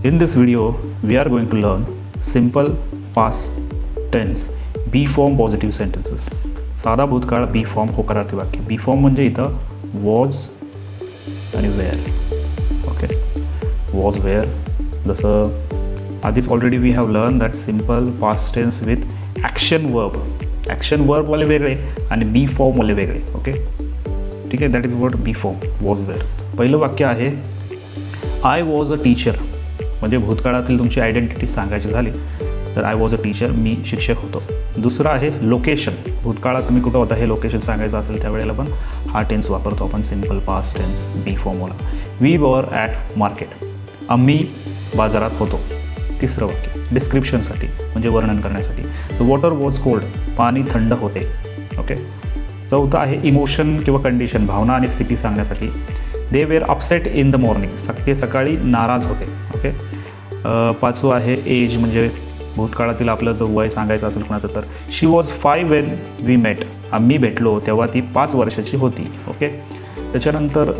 In this video, we are going to learn simple past tense B form positive sentences. साधा भूतकाळ बी form होकारार्थी वाक्य. बी form म्हणजे इथं वॉज आणि वेअर. Okay, was were. जसं आधीच already we have learn that simple past tense with action verb. Action वर्बवाले वेगळे आणि बी फॉर्मवाले वेगळे. ओके, ठीक आहे. That is what be form was were. पहिलं वाक्य आहे आय वॉज अ टीचर. म्हणजे भूतकाळातील तुमची आयडेंटिटी सांगायची झाली तर आय वॉज अ टीचर, मी शिक्षक होतो. दुसरं आहे लोकेशन. भूतकाळात तुम्ही कुठं होता हे लोकेशन सांगायचं असेल त्यावेळेला पण हा टेन्स वापरतो आपण, सिम्पल पास्ट टेन्स बी फॉर्मवाला. We were at market. आम्ही बाजारात होतो. तिसरं वाक्य डिस्क्रिप्शनसाठी म्हणजे वर्णन करण्यासाठी. The water was cold. पाणी थंड होते. ओके. चौथं आहे इमोशन किंवा कंडिशन, भावना आणि स्थिती सांगण्यासाठी. They were upset in the morning. ते सकाळी नाराज होते. ओके. पाचवं आहे एज म्हणजे भूतकाळातील आपलं जो वय सांगायचं असेल कोणाचं तर शी वॉज 5 वेन वी मेट. आम्ही भेटलो तेव्हा ती 5 वर्षाची होती. ओके. त्याच्यानंतर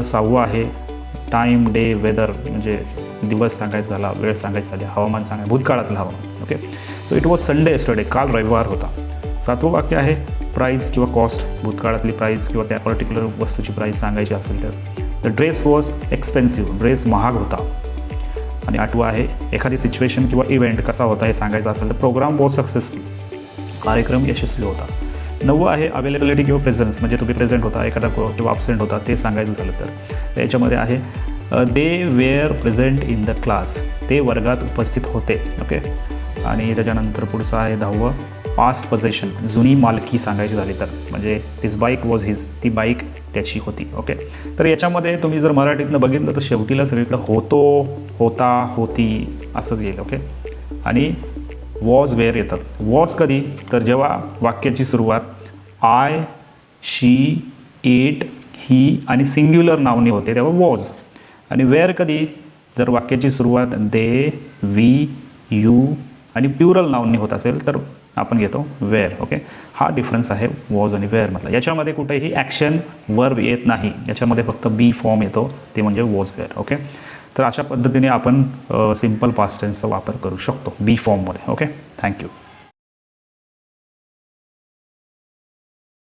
6वं आहे टाईम, डे, वेदर म्हणजे दिवस सांगायचा झाला, वेळ सांगायची झाली, हवामान सांगायचं, भूतकाळातलं हवामान. Okay. So it was Sunday yesterday. काल रविवार होता. 7वं वाक्य आहे प्राईस किंवा कॉस्ट. भूतकाळातली प्राईस किंवा त्या पर्टिक्युलर वस्तूची प्राईस सांगायची असेल तर the dress was expensive. Dress महाग होता. आणि 8वं आहे एखादी सिच्युएशन किंवा इव्हेंट कसा होता हे सांगायचं असेल तर प्रोग्राम वॉज सक्सेसफुल. कार्यक्रम यशस्वी होता. 9वं आहे अवेलेबिलिटी किंवा प्रेझन्स म्हणजे तुम्ही प्रेझेंट होता, एखादा किंवा अब्सेंट होता ते सांगायचं झालं तर याच्यामध्ये आहे they were present in the class. ते वर्गात उपस्थित होते. ओके. आणि त्याच्यानंतर पुढचं आहे 10वं पास्ट पोझेशन. जुनी मालकी सांगायची झाली तर म्हणजे दिस बाईक वॉज हिज. ती बाईक त्याची होती. ओके. तर याच्यामध्ये तुम्ही जर मराठीतनं बघितलं तर शेवटीला सगळीकडं होतो, होता, होती असंच येईल. ओके. आणि वॉज वेअर येतात. वॉज कधी तर जेव्हा वाक्याची सुरुवात आय, शी, इट, ही आणि सिंग्युलर नावनी होते तेव्हा वॉज. आणि वेअर कधी जर वाक्याची सुरुवात दे, वी, यू आणि प्युरल नावनी होत असेल तर आपण घेतो वेअर. ओके. हा डिफरन्स आहे वॉज आणि वेअरमधला. याच्यामध्ये कुठेही ॲक्शन वर्ब येत नाही. याच्यामध्ये फक्त बी फॉर्म येतो ते म्हणजे वॉज वेअर. ओके. तर अशा पद्धतीने आपण सिम्पल पास्ट टेन्सचा वापर करू शकतो बी फॉर्ममध्ये. ओके. थँक्यू.